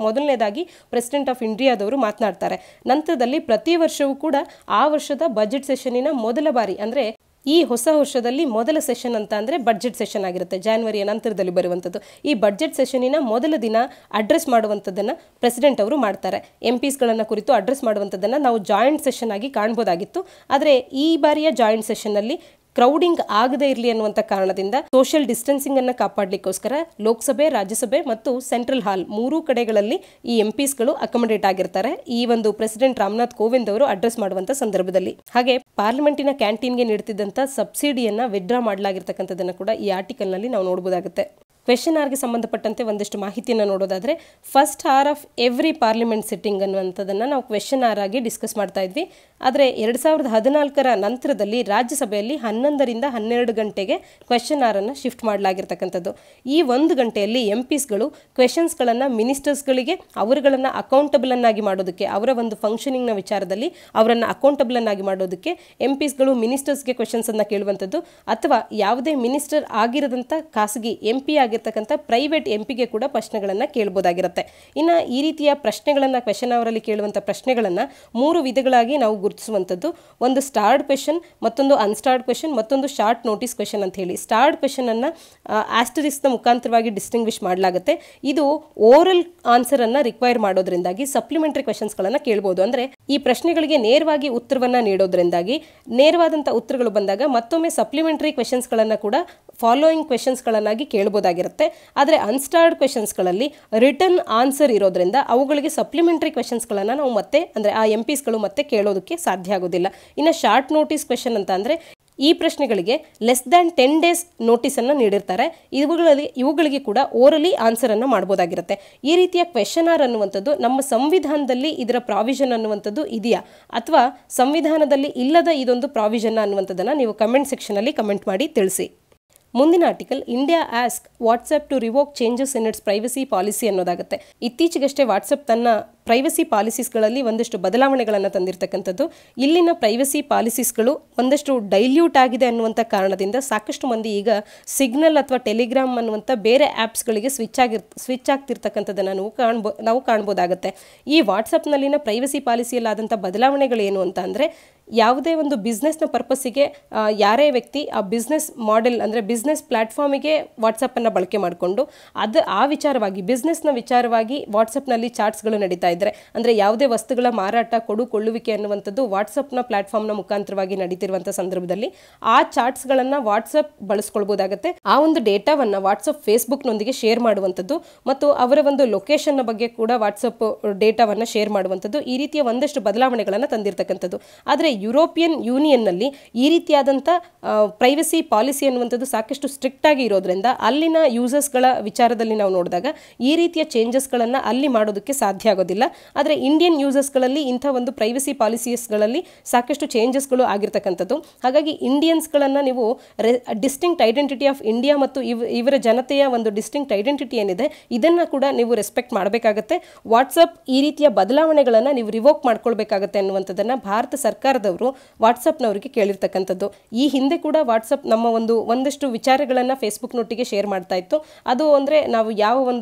ಮೊದಲನೇದಾಗಿ ಪ್ರೆಸಿಡೆಂಟ್ ಆಫ್ ಇಂಡಿಯಾದವರು ಮಾತನಾಡ್ತಾರೆ. ನಂತರದಲ್ಲಿ ಪ್ರತಿ ವರ್ಷವೂ ಕೂಡ ಆ ವರ್ಷದ ಬಜೆಟ್ ಸೆಷನ್ನಿನ ಮೊದಲ ಬಾರಿ ಅಂದರೆ ಈ ಹೊಸ ವರ್ಷದಲ್ಲಿ ಮೊದಲ ಸೆಷನ್ ಅಂತ ಅಂದರೆ ಬಡ್ಜೆಟ್ ಸೆಷನ್ ಆಗಿರುತ್ತೆ, ಜಾನ್ವರಿಯ ನಂತರದಲ್ಲಿ ಬರುವಂಥದ್ದು. ಈ ಬಡ್ಜೆಟ್ ಸೆಷನ್ನಿನ ಮೊದಲ ದಿನ ಅಡ್ರೆಸ್ ಮಾಡುವಂಥದ್ದನ್ನು ಪ್ರೆಸಿಡೆಂಟ್ ಅವರು ಮಾಡ್ತಾರೆ. ಎಂಪಿಸ್ಗಳನ್ನು ಕುರಿತು ಅಡ್ರೆಸ್ ಮಾಡುವಂಥದ್ದನ್ನು ನಾವು ಜಾಯಿಂಟ್ ಸೆಷನ್ ಆಗಿ ಕಾಣ್ಬೋದಾಗಿತ್ತು. ಆದರೆ ಈ ಬಾರಿಯ ಜಾಯಿಂಟ್ ಸೆಷನ್ನಲ್ಲಿ ಕ್ರೌಡಿಂಗ್ ಆಗದೇ ಇರಲಿ ಅನ್ನುವಂಥ ಕಾರಣದಿಂದ ಸೋಷಿಯಲ್ ಡಿಸ್ಟೆನ್ಸಿಂಗ್ ಅನ್ನು ಕಾಪಾಡಲಿಕ್ಕೋಸ್ಕರ ಲೋಕಸಭೆ, ರಾಜ್ಯಸಭೆ ಮತ್ತು ಸೆಂಟ್ರಲ್ ಹಾಲ್ ಮೂರೂ ಕಡೆಗಳಲ್ಲಿ ಈ ಎಂಪಿಸ್ಗಳು ಅಕೊಮಡೇಟ್ ಆಗಿರ್ತಾರೆ ಈ ಒಂದು ಪ್ರೆಸಿಡೆಂಟ್ ರಾಮನಾಥ್ ಕೋವಿಂದ್ ಅವರು ಅಡ್ರೆಸ್ ಮಾಡುವಂಥ ಸಂದರ್ಭದಲ್ಲಿ. ಹಾಗೆ ಪಾರ್ಲಿಮೆಂಟಿನ ಕ್ಯಾಂಟೀನ್ಗೆ ನೀಡುತ್ತಿದ್ದಂಥ ಸಬ್ಸಿಡಿಯನ್ನು ವಿಡ್ರಾ ಮಾಡಲಾಗಿರ್ತಕ್ಕಂಥದ್ದನ್ನು ಕೂಡ ಈ ಆರ್ಟಿಕಲ್ನಲ್ಲಿ ನಾವು ನೋಡಬಹುದಾಗುತ್ತೆ. ಕ್ವೆಶನ್ ಆರ್ಗೆ ಸಂಬಂಧಪಟ್ಟಂತೆ ಒಂದಷ್ಟು ಮಾಹಿತಿಯನ್ನು ನೋಡೋದಾದರೆ first hour of every parliament sitting ಅನ್ನುವಂಥದ್ದನ್ನು ನಾವು ಕ್ವೆಶನ್ ಆರ್ ಆಗಿ ಡಿಸ್ಕಸ್ ಮಾಡ್ತಾ ಇದ್ವಿ. ಆದರೆ 2014ರ ನಂತರದಲ್ಲಿ ರಾಜ್ಯಸಭೆಯಲ್ಲಿ 11ರಿಂದ 12 ಗಂಟೆಗೆ ಕ್ವೆಶನ್ ಆರ್ ಅನ್ನು ಶಿಫ್ಟ್ ಮಾಡಲಾಗಿರ್ತಕ್ಕಂಥದ್ದು. ಈ 1 ಗಂಟೆಯಲ್ಲಿ ಎಂಪಿಸ್ಗಳು ಕ್ವೆಶನ್ಸ್ಗಳನ್ನು ಮಿನಿಸ್ಟರ್ಸ್ಗಳಿಗೆ ಅವರುಗಳನ್ನು ಅಕೌಂಟಬಲ್ ಅನ್ನಾಗಿ ಮಾಡೋದಕ್ಕೆ ಅವರ ಒಂದು ಫಂಕ್ಷನಿಂಗ್ನ ವಿಚಾರದಲ್ಲಿ ಅವರನ್ನು ಅಕೌಂಟಬಲ್ ಅನ್ನಾಗಿ ಮಾಡೋದಕ್ಕೆ ಎಂಪಿಸ್ಗಳು ಮಿನಿಸ್ಟರ್ಸ್ಗೆ ಕ್ವೆಶನ್ಸನ್ನು ಕೇಳುವಂಥದ್ದು ಅಥವಾ ಯಾವುದೇ ಮಿನಿಸ್ಟರ್ ಆಗಿರದಂಥ ಖಾಸಗಿ ಎಂಪಿ ಆಗಿರ್ತಕ್ಕಂಥ ಪ್ರೈವೇಟ್ ಎಂಪಿಗೆ ಕೂಡ ಪ್ರಶ್ನೆಗಳನ್ನು ಕೇಳಬಹುದಾಗಿರುತ್ತೆ. ಇನ್ನು ಈ ರೀತಿಯ ಪ್ರಶ್ನೆಗಳನ್ನು ಕ್ವೆಶನ್ ಅವರಲ್ಲಿ ಕೇಳುವಂಥ ಪ್ರಶ್ನೆಗಳನ್ನು 3 ವಿಧಗಳಾಗಿ ನಾವು ಗುರುತಿಸುವಂಥದ್ದು. ಒಂದು ಸ್ಟಾರ್ಡ್ ಕ್ವೆಶನ್, ಮತ್ತೊಂದು ಅನ್ಸ್ಟಾರ್ಡ್ ಕ್ವೆಶನ್, ಮತ್ತೊಂದು ಶಾರ್ಟ್ ನೋಟಿಸ್ ಕ್ವೆಶನ್ ಅಂತ ಹೇಳಿ. ಸ್ಟಾರ್ಡ್ ಕ್ವೆಶನ್ ಅನ್ನು ಆಸ್ಟರಿಸ್ಕ್ನ ಮುಖಾಂತರವಾಗಿ ಡಿಸ್ಟಿಂಗ್ವಿಷ್ ಮಾಡಲಾಗುತ್ತೆ. ಇದು ಓರಲ್ ಆನ್ಸರ್ ಅನ್ನು ರಿಕ್ವೈರ್ ಮಾಡೋದ್ರಿಂದಾಗಿ ಸಪ್ಲಿಮೆಂಟರಿ ಕ್ವೆಶನ್ಸ್ಗಳನ್ನು ಕೇಳಬಹುದು. ಅಂದರೆ ಈ ಪ್ರಶ್ನೆಗಳಿಗೆ ನೇರವಾಗಿ ಉತ್ತರವನ್ನು ನೀಡೋದ್ರಿಂದಾಗಿ ನೇರವಾದಂಥ ಉತ್ತರಗಳು ಬಂದಾಗ ಮತ್ತೊಮ್ಮೆ ಸಪ್ಲಿಮೆಂಟರಿ ಕ್ವೆಶನ್ಸ್ಗಳನ್ನು ಕೂಡ ಫಾಲೋಯಿಂಗ್ ಕ್ವೆಶನ್ಸ್ಗಳನ್ನಾಗಿ ಕೇಳಬಹುದಾಗಿರುತ್ತೆ. ಆದರೆ ಅನ್ಸ್ಟಾರ್ಡ್ ಕ್ವೆಶನ್ಸ್ಗಳಲ್ಲಿ ರಿಟರ್ನ್ ಆನ್ಸರ್ ಇರೋದ್ರಿಂದ ಅವುಗಳಿಗೆ ಸಪ್ಲಿಮೆಂಟರಿ ಕ್ವೆಶನ್ಸ್ಗಳನ್ನು ನಾವು ಮತ್ತೆ ಅಂದರೆ ಆ ಎಂಪಿಸ್ಗಳು ಮತ್ತೆ ಕೇಳೋದಕ್ಕೆ ಸಾಧ್ಯ ಆಗೋದಿಲ್ಲ. ಇನ್ನು ಶಾರ್ಟ್ ನೋಟಿಸ್ ಕ್ವೆಶನ್ ಅಂತ ಅಂದರೆ ಈ ಪ್ರಶ್ನೆಗಳಿಗೆ ಲೆಸ್ ದ್ಯಾನ್ 10 days ನೋಟಿಸನ್ನು ನೀಡಿರ್ತಾರೆ. ಇವುಗಳಿಗೆ ಕೂಡ ಓರಲಿ ಆನ್ಸರನ್ನು ಮಾಡ್ಬೋದಾಗಿರುತ್ತೆ. ಈ ರೀತಿಯ ಕ್ವೆಶನ್ ಆರ್ ಅನ್ನುವಂಥದ್ದು ನಮ್ಮ ಸಂವಿಧಾನದಲ್ಲಿ ಇದರ ಪ್ರಾವಿಷನ್ ಅನ್ನುವಂಥದ್ದು ಇದೆಯಾ ಅಥವಾ ಸಂವಿಧಾನದಲ್ಲಿ ಇಲ್ಲದ ಇದೊಂದು ಪ್ರಾವಿಷನ್ ಅನ್ನುವಂಥದ್ದನ್ನು ನೀವು ಕಮೆಂಟ್ ಸೆಕ್ಷನಲ್ಲಿ ಕಮೆಂಟ್ ಮಾಡಿ ತಿಳಿಸಿ. ಮುಂದಿನ article India ask WhatsApp to revoke changes in its privacy policy ಅನ್ನೋದಾಗುತ್ತೆ. ಇತ್ತೀಚೆಗಷ್ಟೇ ವಾಟ್ಸಪ್ ತನ್ನ ಪ್ರೈವಸಿ ಪಾಲಿಸೀಸ್ಗಳಲ್ಲಿ ಒಂದಷ್ಟು ಬದಲಾವಣೆಗಳನ್ನು ತಂದಿರತಕ್ಕಂಥದ್ದು. ಇಲ್ಲಿನ ಪ್ರೈವಸಿ ಪಾಲಿಸೀಸ್ಗಳು ಒಂದಷ್ಟು ಡೈಲ್ಯೂಟ್ ಆಗಿದೆ ಅನ್ನುವಂಥ ಕಾರಣದಿಂದ ಸಾಕಷ್ಟು ಮಂದಿ ಈಗ ಸಿಗ್ನಲ್ ಅಥವಾ ಟೆಲಿಗ್ರಾಮ್ ಅನ್ನುವಂಥ ಬೇರೆ ಆ್ಯಪ್ಸ್ಗಳಿಗೆ ಸ್ವಿಚ್ ಆಗ್ತಿರ್ತಕ್ಕಂಥದ್ದನ್ನು ನಾವು ಕಾಣ್ಬೋದಾಗುತ್ತೆ. ಈ ವಾಟ್ಸಪ್ನಲ್ಲಿನ ಪ್ರೈವಸಿ ಪಾಲಿಸಿಯಲ್ಲಾದಂಥ ಬದಲಾವಣೆಗಳೇನು ಅಂತ ಅಂದರೆ ಯಾವುದೇ ಒಂದು ಬಿಸ್ನೆಸ್ನ ಪರ್ಪಸ್ಸಿಗೆ ಯಾರೇ ವ್ಯಕ್ತಿ ಆ ಬಿಸ್ನೆಸ್ ಮಾಡೆಲ್ ಅಂದರೆ ಬಿಸ್ನೆಸ್ ಪ್ಲ್ಯಾಟ್ಫಾರ್ಮಿಗೆ ವಾಟ್ಸಪ್ಪನ್ನು ಬಳಕೆ ಮಾಡಿಕೊಂಡು ಆ ವಿಚಾರವಾಗಿ ಬಿಸ್ನೆಸ್ನ ವಿಚಾರವಾಗಿ ವಾಟ್ಸಪ್ನಲ್ಲಿ ಚಾಟ್ಸ್ಗಳು ನಡೀತಾ ಇದ್ದರೆ ಅಂದರೆ ಯಾವುದೇ ವಸ್ತುಗಳ ಮಾರಾಟ ಕೊಳ್ಳುವಿಕೆ ಅನ್ನುವಂಥದ್ದು ವಾಟ್ಸಪ್ನ ಪ್ಲ್ಯಾಟ್ಫಾರ್ಮ್ನ ಮುಖಾಂತರವಾಗಿ ನಡೀತಿರುವಂಥ ಸಂದರ್ಭದಲ್ಲಿ ಆ ಚಾಟ್ಸ್ಗಳನ್ನು ವಾಟ್ಸಪ್ ಬಳಸ್ಕೊಳ್ಬೋದಾಗುತ್ತೆ. ಆ ಒಂದು ಡೇಟಾವನ್ನು ವಾಟ್ಸಪ್ ಫೇಸ್ಬುಕ್ನೊಂದಿಗೆ ಶೇರ್ ಮಾಡುವಂಥದ್ದು ಮತ್ತು ಅವರ ಒಂದು ಲೊಕೇಶನ್ನ ಬಗ್ಗೆ ಕೂಡ ವಾಟ್ಸಪ್ ಡೇಟಾವನ್ನು ಶೇರ್ ಮಾಡುವಂಥದ್ದು ಈ ರೀತಿಯ ಒಂದಷ್ಟು ಬದಲಾವಣೆಗಳನ್ನು ತಂದಿರತಕ್ಕಂಥದ್ದು. ಆದರೆ ಯುರೋಪಿಯನ್ ಯೂನಿಯನ್ನಲ್ಲಿ ಈ ರೀತಿಯಾದಂಥ ಪ್ರೈವಸಿ ಪಾಲಿಸಿ ಅನ್ನುವಂಥದ್ದು ಸಾಕಷ್ಟು ಸ್ಟ್ರಿಕ್ಟ್ ಆಗಿ ಇರೋದ್ರಿಂದ ಅಲ್ಲಿನ ಯೂಸರ್ಸ್ಗಳ ವಿಚಾರದಲ್ಲಿ ನಾವು ನೋಡಿದಾಗ ಈ ರೀತಿಯ ಚೇಂಜಸ್ಗಳನ್ನು ಅಲ್ಲಿ ಮಾಡೋದಕ್ಕೆ ಸಾಧ್ಯ ಆಗೋದಿಲ್ಲ. ಆದರೆ ಇಂಡಿಯನ್ ಯೂಸರ್ಸ್ಗಳಲ್ಲಿ ಇಂಥ ಒಂದು ಪ್ರೈವಸಿ ಪಾಲಿಸೀಸ್ಗಳಲ್ಲಿ ಸಾಕಷ್ಟು ಚೇಂಜಸ್ಗಳು ಆಗಿರ್ತಕ್ಕಂಥದ್ದು. ಹಾಗಾಗಿ ಇಂಡಿಯನ್ಸ್ಗಳನ್ನು ನೀವು ಡಿಸ್ಟಿಂಕ್ಟ್ ಐಡೆಂಟಿಟಿ ಆಫ್ ಇಂಡಿಯಾ ಮತ್ತು ಇವರ ಜನತೆಯ ಒಂದು ಡಿಸ್ಟಿಂಕ್ಟ್ ಐಡೆಂಟಿಟಿ ಏನಿದೆ ಇದನ್ನು ಕೂಡ ನೀವು ರೆಸ್ಪೆಕ್ಟ್ ಮಾಡಬೇಕಾಗತ್ತೆ. ವಾಟ್ಸಪ್ ಈ ರೀತಿಯ ಬದಲಾವಣೆಗಳನ್ನು ನೀವು ರಿವೋಕ್ ಮಾಡ್ಕೊಳ್ಬೇಕಾಗತ್ತೆ ಅನ್ನುವಂಥದ್ದನ್ನು ಭಾರತ ಸರ್ಕಾರದವರು ವಾಟ್ಸಪ್ನವರಿಗೆ ಕೇಳಿರ್ತಕ್ಕಂಥದ್ದು. ಈ ಹಿಂದೆ ಕೂಡ ವಾಟ್ಸಪ್ ನಮ್ಮ ಒಂದಷ್ಟು ವಿಚಾರಗಳನ್ನು ಫೇಸ್ಬುಕ್ನೊಟ್ಟಿಗೆ ಶೇರ್ ಮಾಡ್ತಾ ಇತ್ತು. ಅದು ಅಂದರೆ ನಾವು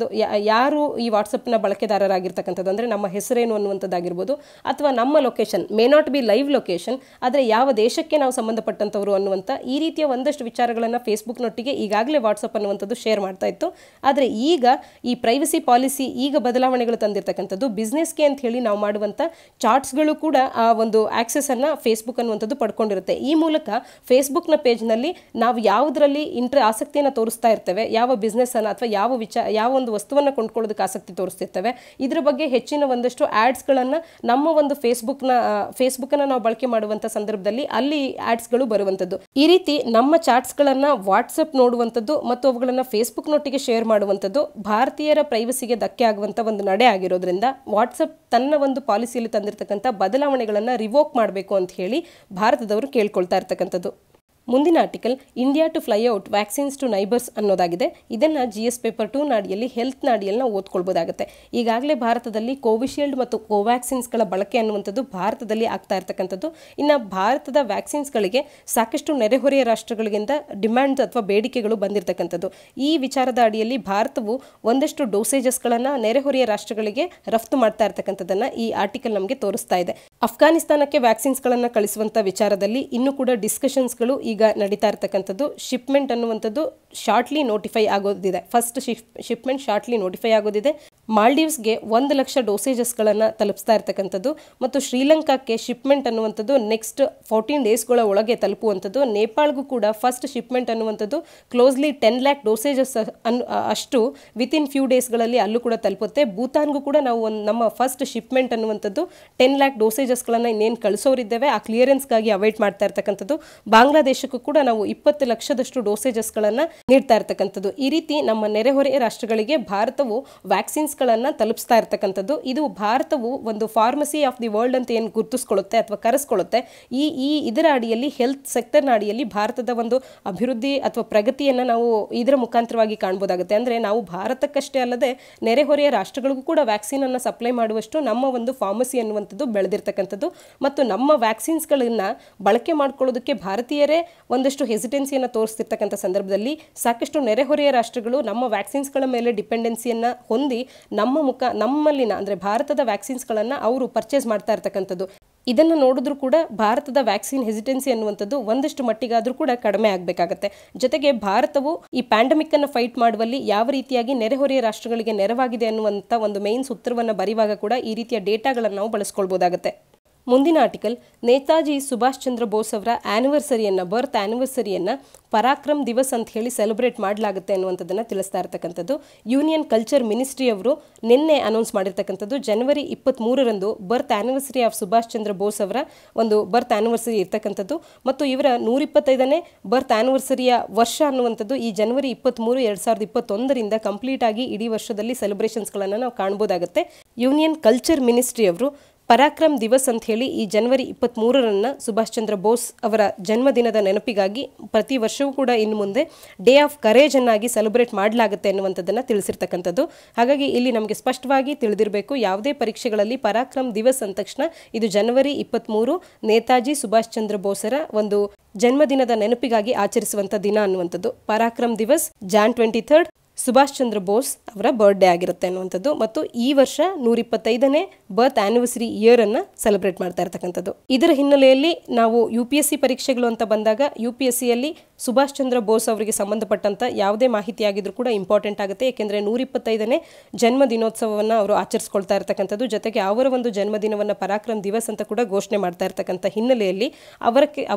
ಯಾರು ಈ ವಾಟ್ಸಪ್ನ ಬಳಕೆದಾರರಾಗಿರ್ತಕ್ಕಂಥದ್ದು ಅಂದರೆ ನಮ್ಮ ಹೆಸರೇನು ಅನ್ನುವಂಥದ್ದಾಗಿರ್ಬೋದು ಅಥವಾ ನಮ್ಮ location may not be live location ಆದರೆ ಯಾವ ದೇಶಕ್ಕೆ ನಾವು ಸಂಬಂಧಪಟ್ಟಂಥವ್ರು ಅನ್ನುವಂಥ ಈ ರೀತಿಯ ಒಂದಷ್ಟು ವಿಚಾರಗಳನ್ನು ಫೇಸ್ಬುಕ್ನೊಟ್ಟಿಗೆ ಈಗಾಗಲೇ ವಾಟ್ಸಪ್ ಅನ್ನುವಂಥದ್ದು ಶೇರ್ ಮಾಡ್ತಾ ಇತ್ತು. ಆದರೆ ಈಗ ಈ ಪ್ರೈವಸಿ ಪಾಲಿಸಿ ಈಗ ಬದಲಾವಣೆಗಳು ತಂದಿರತಕ್ಕಂಥದ್ದು ಬಿಸ್ನೆಸ್ಗೆ ಅಂತ ಹೇಳಿ ನಾವು ಮಾಡುವಂಥ ಚಾರ್ಟ್ಸ್ಗಳು ಕೂಡ ಆ ಒಂದು ಆಕ್ಸೆಸನ್ನು ಫೇಸ್ಬುಕ್ ಅನ್ನುವಂಥದ್ದು ಪಡ್ಕೊಂಡಿರುತ್ತೆ. ಈ ಮೂಲಕ ಫೇಸ್ಬುಕ್ನ ಪೇಜ್ನಲ್ಲಿ ನಾವು ಯಾವುದರಲ್ಲಿ ಆಸಕ್ತಿಯನ್ನು ತೋರಿಸ್ತಾ ಇರ್ತೇವೆ, ಯಾವ ಬಿಸ್ನೆಸ್ಸನ್ನು ಅಥವಾ ಯಾವ ಒಂದು ವಸ್ತುವನ್ನು ಕೊಂಡ್ಕೊಳ್ಳೋದಕ್ಕೆ ಆಸಕ್ತಿ ತೋರಿಸ್ತಿರ್ತೇವೆ ಇದರ ಬಗ್ಗೆ ಹೆಚ್ಚಿನ ಒಂದಷ್ಟು ಆ್ಯಡ್ಸ್ಗಳನ್ನು ನಮ್ಮ ಒಂದು ಫೇಸ್ಬುಕ್ಕನ್ನು ನಾವು ಬಳಕೆ ಮಾಡುವಂಥ ಸಂದರ್ಭದಲ್ಲಿ ಅಲ್ಲಿ ಆ್ಯಡ್ಸ್ಗಳು ಬರುವಂಥದ್ದು. ಈ ರೀತಿ ನಮ್ಮ ಚಾಟ್ಸ್ಗಳನ್ನು ವಾಟ್ಸಪ್ ನೋಡುವಂಥದ್ದು ಮತ್ತು ಅವುಗಳನ್ನು ಫೇಸ್ಬುಕ್ನೊಟ್ಟಿಗೆ ಶೇರ್ ಮಾಡುವಂಥದ್ದು ಭಾರತೀಯರ ಪ್ರೈವಸಿಗೆ ಧಕ್ಕೆ ಆಗುವಂಥ ಒಂದು ನಡೆ ಆಗಿರೋದ್ರಿಂದ ವಾಟ್ಸಪ್ ತನ್ನ ಒಂದು ಪಾಲಿಸಿಯಲ್ಲಿ ತಂದಿರತಕ್ಕಂಥ ಬದಲಾವಣೆಗಳನ್ನು ರಿವೋಕ್ ಮಾಡಬೇಕು ಅಂತ ಹೇಳಿ ಭಾರತದವರು ಕೇಳ್ಕೊಳ್ತಾ ಇರ್ತಕ್ಕಂಥದ್ದು. ಮುಂದಿನ article India to fly out vaccines to neighbours ಅನ್ನೋದಾಗಿದೆ. ಇದನ್ನ GS ಪೇಪರ್ 2 ನಾಡಿಯಲ್ಲಿ ಹೆಲ್ತ್ ನಾಡಿಯಲ್ಲಿ ನಾವು ಓದ್ಕೊಳ್ಬಹುದಾಗುತ್ತೆ. ಈಗಾಗಲೇ ಭಾರತದಲ್ಲಿ ಕೋವಿಶೀಲ್ಡ್ ಮತ್ತು ಕೋವ್ಯಾಕ್ಸಿನ್ಸ್ಗಳ ಬಳಕೆ ಅನ್ನುವಂಥದ್ದು ಭಾರತದಲ್ಲಿ ಆಗ್ತಾ ಇರತಕ್ಕಂಥದ್ದು. ಇನ್ನು ಭಾರತದ ವ್ಯಾಕ್ಸಿನ್ಸ್ಗಳಿಗೆ ಸಾಕಷ್ಟು ನೆರೆಹೊರೆಯ ರಾಷ್ಟ್ರಗಳಿಂದ ಡಿಮ್ಯಾಂಡ್ ಅಥವಾ ಬೇಡಿಕೆಗಳು ಬಂದಿರತಕ್ಕಂಥದ್ದು. ಈ ವಿಚಾರದ ಅಡಿಯಲ್ಲಿ ಭಾರತವು ಒಂದಷ್ಟು ಡೋಸೇಜಸ್ಗಳನ್ನು ನೆರೆಹೊರೆಯ ರಾಷ್ಟ್ರಗಳಿಗೆ ರಫ್ತು ಮಾಡ್ತಾ ಇರತಕ್ಕಂಥದ್ದನ್ನ ಈ ಆರ್ಟಿಕಲ್ ನಮಗೆ ತೋರಿಸ್ತಾ ಇದೆ. ಅಫ್ಘಾನಿಸ್ತಾನಕ್ಕೆ ವ್ಯಾಕ್ಸಿನ್ಸ್ಗಳನ್ನು ಕಳಿಸುವಂಥ ವಿಚಾರದಲ್ಲಿ ಇನ್ನೂ ಕೂಡ ಡಿಸ್ಕಷನ್ಸ್ಗಳು ಈಗ ನಡೀತಾ ಇರತಕ್ಕಂಥದ್ದು. ಶಿಪ್ಮೆಂಟ್ ಅನ್ನುವಂಥದ್ದು ಶಾರ್ಟ್ಲಿ ನೋಟಿಫೈ ಆಗೋದಿದೆ. ಫಸ್ಟ್ ಶಿಪ್ಮೆಂಟ್ ಶಾರ್ಟ್ಲಿ ನೋಟಿಫೈ ಆಗೋದಿದೆ. ಮಾಲ್ಡೀವ್ಸ್ಗೆ 1 ಲಕ್ಷ ಡೋಸೇಜಸ್ಗಳನ್ನು ತಲುಪಿಸ್ತಾ ಇರ್ತಕ್ಕಂಥದ್ದು ಮತ್ತು ಶ್ರೀಲಂಕಾಕ್ಕೆ ಶಿಪ್ಮೆಂಟ್ ಅನ್ನುವಂಥದ್ದು ನೆಕ್ಸ್ಟ್ 14 ಡೇಸ್ಗಳ ಒಳಗೆ ತಲುಪುವಂಥದ್ದು. ನೇಪಾಳ್ಗೂ ಕೂಡ ಫಸ್ಟ್ ಶಿಪ್ಮೆಂಟ್ ಅನ್ನುವಂಥದ್ದು ಕ್ಲೋಸ್ಲಿ 10 ಲ್ಯಾಕ್ ಡೋಸೇಜಸ್ ಅಷ್ಟು ವಿತಿನ್ ಫ್ಯೂ ಡೇಸ್ಗಳಲ್ಲಿ ಅಲ್ಲೂ ಕೂಡ ತಲುಪುತ್ತೆ. ಭೂತಾನ್ಗೂ ಕೂಡ ನಾವು ನಮ್ಮ ಫಸ್ಟ್ ಶಿಪ್ಮೆಂಟ್ ಅನ್ನುವಂಥದ್ದು 10 ಲ್ಯಾಕ್ ಡೋಸೇಜಸ್ಗಳನ್ನು ಇನ್ನೇನು ಕಳಿಸೋರಿದ್ದೇವೆ ಆ ಕ್ಲಿಯರೆನ್ಸ್ಗಾಗಿ ಅವೈಟ್ ಮಾಡ್ತಾ ಇರ್ತಕ್ಕಂಥದ್ದು. ಬಾಂಗ್ಲಾದೇಶಕ್ಕೂ ಕೂಡ ನಾವು 20 ಲಕ್ಷದಷ್ಟು ಡೋಸೇಜಸ್ಗಳನ್ನು ನೀಡ್ತಾ ಇರ್ತಕ್ಕಂಥದ್ದು. ಈ ರೀತಿ ನಮ್ಮ ನೆರೆಹೊರೆಯ ರಾಷ್ಟ್ರಗಳಿಗೆ ಭಾರತವು ವ್ಯಾಕ್ಸಿನ್ಸ್ಗಳನ್ನು ತಲುಪಿಸ್ತಾ ಇರ್ತಕ್ಕಂಥದ್ದು. ಇದು ಭಾರತವು ಒಂದು ಫಾರ್ಮಸಿ ಆಫ್ ದಿ ವರ್ಲ್ಡ್ ಅಂತ ಏನು ಗುರುತಿಸ್ಕೊಳ್ಳುತ್ತೆ ಅಥವಾ ಕರೆಸ್ಕೊಳ್ಳುತ್ತೆ. ಇದರ ಅಡಿಯಲ್ಲಿ ಹೆಲ್ತ್ ಸೆಕ್ಟರ್ನ ಅಡಿಯಲ್ಲಿ ಭಾರತದ ಒಂದು ಅಭಿವೃದ್ಧಿ ಅಥವಾ ಪ್ರಗತಿಯನ್ನು ನಾವು ಇದರ ಮುಖಾಂತರವಾಗಿ ಕಾಣ್ಬೋದಾಗುತ್ತೆ. ಅಂದರೆ ನಾವು ಭಾರತಕ್ಕಷ್ಟೇ ಅಲ್ಲದೆ ನೆರೆಹೊರೆಯ ರಾಷ್ಟ್ರಗಳಿಗೂ ಕೂಡ ವ್ಯಾಕ್ಸಿನ್ ಅನ್ನು ಸಪ್ಲೈ ಮಾಡುವಷ್ಟು ನಮ್ಮ ಒಂದು ಫಾರ್ಮಸಿ ಅನ್ನುವಂಥದ್ದು ಬೆಳೆದಿರ್ತಕ್ಕಂಥದ್ದು ಮತ್ತು ನಮ್ಮ ವ್ಯಾಕ್ಸಿನ್ಸ್ಗಳನ್ನು ಬಳಕೆ ಮಾಡ್ಕೊಳ್ಳೋದಕ್ಕೆ ಭಾರತೀಯರೇ ಒಂದಷ್ಟು ಹೆಸಿಟೆನ್ಸಿಯನ್ನು ತೋರಿಸ್ತಿರ್ತಕ್ಕಂಥ ಸಂದರ್ಭದಲ್ಲಿ ಸಾಕಷ್ಟು ನೆರೆಹೊರೆಯ ರಾಷ್ಟ್ರಗಳು ನಮ್ಮ ವ್ಯಾಕ್ಸಿನ್ಸ್ಗಳ ಮೇಲೆ ಡಿಪೆಂಡೆನ್ಸಿಯನ್ನು ಹೊಂದಿ ನಮ್ಮಲ್ಲಿನ ಅಂದರೆ ಭಾರತದ ವ್ಯಾಕ್ಸಿನ್ಸ್ಗಳನ್ನು ಅವರು ಪರ್ಚೇಸ್ ಮಾಡ್ತಾ ಇರ್ತಕ್ಕಂಥದ್ದು. ಇದನ್ನು ನೋಡಿದ್ರೂ ಕೂಡ ಭಾರತದ ವ್ಯಾಕ್ಸಿನ್ ಹೆಸಿಟೆನ್ಸಿ ಅನ್ನುವಂಥದ್ದು ಒಂದಷ್ಟು ಮಟ್ಟಿಗಾದರೂ ಕೂಡ ಕಡಿಮೆ ಆಗಬೇಕಾಗತ್ತೆ. ಜೊತೆಗೆ ಭಾರತವು ಈ ಪ್ಯಾಂಡಮಿಕ್ ಅನ್ನು ಫೈಟ್ ಮಾಡುವಲ್ಲಿ ಯಾವ ರೀತಿಯಾಗಿ ನೆರೆಹೊರೆಯ ರಾಷ್ಟ್ರಗಳಿಗೆ ನೆರವಾಗಿದೆ ಅನ್ನುವಂಥ ಒಂದು ಮೇನ್ ಸೂತ್ರವನ್ನು ಬರೆಯುವಾಗ ಕೂಡ ಈ ರೀತಿಯ ಡೇಟಾಗಳನ್ನು ನಾವು ಬಳಸ್ಕೊಳ್ಬೋದಾಗುತ್ತೆ. ಮುಂದಿನ ಆರ್ಟಿಕಲ್ ನೇತಾಜಿ ಸುಭಾಷ್ ಚಂದ್ರ ಬೋಸ್ ಅವರ ಬರ್ತ್ ಆ್ಯನಿವರ್ಸರಿಯನ್ನು ಪರಾಕ್ರಮ್ ದಿವಸ್ ಅಂತ ಹೇಳಿ ಸೆಲೆಬ್ರೇಟ್ ಮಾಡಲಾಗುತ್ತೆ ಅನ್ನುವಂಥದ್ದನ್ನು ತಿಳಿಸ್ತಾ ಇರ್ತಕ್ಕಂಥದ್ದು. ಯೂನಿಯನ್ ಕಲ್ಚರ್ ಮಿನಿಸ್ಟ್ರಿ ಅವರು ನಿನ್ನೆ ಅನೌನ್ಸ್ ಮಾಡಿರ್ತಕ್ಕಂಥದ್ದು. ಜನವರಿ 23ರಂದು ಬರ್ತ್ ಆ್ಯನಿವರ್ಸರಿ ಆಫ್ ಸುಭಾಷ್ ಚಂದ್ರ ಬೋಸ್ ಅವರ ಒಂದು ಬರ್ತ್ ಆ್ಯನಿವರ್ಸರಿ ಇರ್ತಕ್ಕಂಥದ್ದು ಮತ್ತು ಇವರ 125ನೇ ಬರ್ತ್ ಆ್ಯನಿವರ್ಸರಿಯ ವರ್ಷ ಅನ್ನುವಂಥದ್ದು ಈ ಜನವರಿ 23, 2021ರಿಂದ ಕಂಪ್ಲೀಟ್ ಆಗಿ ಇಡೀ ವರ್ಷದಲ್ಲಿ ಸೆಲೆಬ್ರೇಷನ್ಸ್ಗಳನ್ನು ನಾವು ಕಾಣ್ಬೋದಾಗುತ್ತೆ. ಯೂನಿಯನ್ ಕಲ್ಚರ್ ಮಿನಿಸ್ಟ್ರಿ ಅವರು ಪರಾಕ್ರಮ್ ದಿವಸ್ ಅಂತ ಹೇಳಿ ಈ ಜನವರಿ 23ರನ್ನು ಸುಭಾಷ್ ಚಂದ್ರ ಬೋಸ್ ಅವರ ಜನ್ಮದಿನದ ನೆನಪಿಗಾಗಿ ಪ್ರತಿ ವರ್ಷವೂ ಕೂಡ ಇನ್ನು ಮುಂದೆ ಡೇ ಆಫ್ ಕರೇಜ್ ಅನ್ನಾಗಿ ಸೆಲೆಬ್ರೇಟ್ ಮಾಡಲಾಗುತ್ತೆ ಅನ್ನುವಂಥದ್ದನ್ನು ತಿಳಿಸಿರ್ತಕ್ಕಂಥದ್ದು. ಹಾಗಾಗಿ ಇಲ್ಲಿ ನಮಗೆ ಸ್ಪಷ್ಟವಾಗಿ ತಿಳಿದಿರಬೇಕು, ಯಾವುದೇ ಪರೀಕ್ಷೆಗಳಲ್ಲಿ ಪರಾಕ್ರಮ್ ದಿವಸ್ ಅಂದ ತಕ್ಷಣ ಇದು ಜನವರಿ 23 ನೇತಾಜಿ ಸುಭಾಷ್ ಚಂದ್ರ ಬೋಸರ ಒಂದು ಜನ್ಮದಿನದ ನೆನಪಿಗಾಗಿ ಆಚರಿಸುವಂಥ ದಿನ ಅನ್ನುವಂಥದ್ದು. ಪರಾಕ್ರಮ್ ದಿವಸ್ ಜಾನ್ 23 ಸುಭಾಷ್ ಚಂದ್ರ ಬೋಸ್ ಅವರ ಬರ್ತ್ಡೇ ಆಗಿರುತ್ತೆ ಅನ್ನುವಂಥದ್ದು ಮತ್ತು ಈ ವರ್ಷ 125ನೇ ಬರ್ತ್ ಆ್ಯನಿವರ್ಸರಿ ಇಯರ್ ಅನ್ನು ಸೆಲೆಬ್ರೇಟ್ ಮಾಡ್ತಾ ಇರ್ತಕ್ಕಂಥದ್ದು. ಇದರ ಹಿನ್ನೆಲೆಯಲ್ಲಿ ನಾವು UPSC ಪರೀಕ್ಷೆಗಳು ಅಂತ ಬಂದಾಗ UPSCಯಲ್ಲಿ ಸುಭಾಷ್ ಚಂದ್ರ ಬೋಸ್ ಅವರಿಗೆ ಸಂಬಂಧಪಟ್ಟಂತ ಯಾವುದೇ ಮಾಹಿತಿ ಆಗಿದ್ರೂ ಕೂಡ ಇಂಪಾರ್ಟೆಂಟ್ ಆಗುತ್ತೆ. ಯಾಕೆಂದರೆ 125ನೇ ಜನ್ಮ ದಿನೋತ್ಸವವನ್ನು ಅವರು ಆಚರಿಸ್ಕೊಳ್ತಾ ಇರ್ತಕ್ಕಂಥದ್ದು. ಜೊತೆಗೆ ಅವರ ಒಂದು ಜನ್ಮದಿನವನ್ನು ಪರಾಕ್ರಮ್ ದಿವಸ್ ಅಂತ ಕೂಡ ಘೋಷಣೆ ಮಾಡ್ತಾ ಇರ್ತಕ್ಕಂಥ ಹಿನ್ನೆಲೆಯಲ್ಲಿ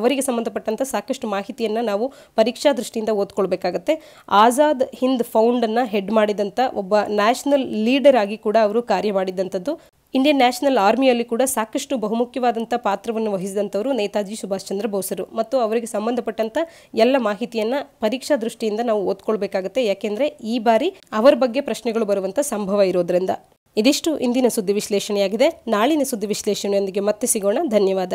ಅವರಿಗೆ ಸಂಬಂಧಪಟ್ಟಂತ ಸಾಕಷ್ಟು ಮಾಹಿತಿಯನ್ನು ನಾವು ಪರೀಕ್ಷಾ ದೃಷ್ಟಿಯಿಂದ ಓದ್ಕೊಳ್ಬೇಕಾಗತ್ತೆ. ಆಜಾದ್ ಹಿಂದ್ ಫೌಂಡ್ ಅನ್ನ ಹೆಡ್ ಮಾಡಿದಂಥ ಒಬ್ಬ ನ್ಯಾಷನಲ್ ಲೀಡರ್ ಆಗಿ ಕೂಡ ಅವರು ಕಾರ್ಯ ಮಾಡಿದಂಥದ್ದು. ಇಂಡಿಯನ್ ನ್ಯಾಷನಲ್ ಆರ್ಮಿಯಲ್ಲಿ ಕೂಡ ಸಾಕಷ್ಟು ಬಹುಮುಖ್ಯವಾದಂಥ ಪಾತ್ರವನ್ನು ವಹಿಸಿದಂಥವರು ನೇತಾಜಿ ಸುಭಾಷ್ ಚಂದ್ರ ಬೋಸರು ಮತ್ತು ಅವರಿಗೆ ಸಂಬಂಧಪಟ್ಟಂಥ ಎಲ್ಲ ಮಾಹಿತಿಯನ್ನು ಪರೀಕ್ಷಾ ದೃಷ್ಟಿಯಿಂದ ನಾವು ಓದ್ಕೊಳ್ಬೇಕಾಗತ್ತೆ. ಯಾಕೆಂದರೆ ಈ ಬಾರಿ ಅವರ ಬಗ್ಗೆ ಪ್ರಶ್ನೆಗಳು ಬರುವಂಥ ಸಂಭವ ಇರೋದ್ರಿಂದ. ಇದಿಷ್ಟು ಇಂದಿನ ಸುದ್ದಿ ವಿಶ್ಲೇಷಣೆಯಾಗಿದೆ. ನಾಳಿನ ಸುದ್ದಿ ವಿಶ್ಲೇಷಣೆಯೊಂದಿಗೆ ಮತ್ತೆ ಸಿಗೋಣ. ಧನ್ಯವಾದ.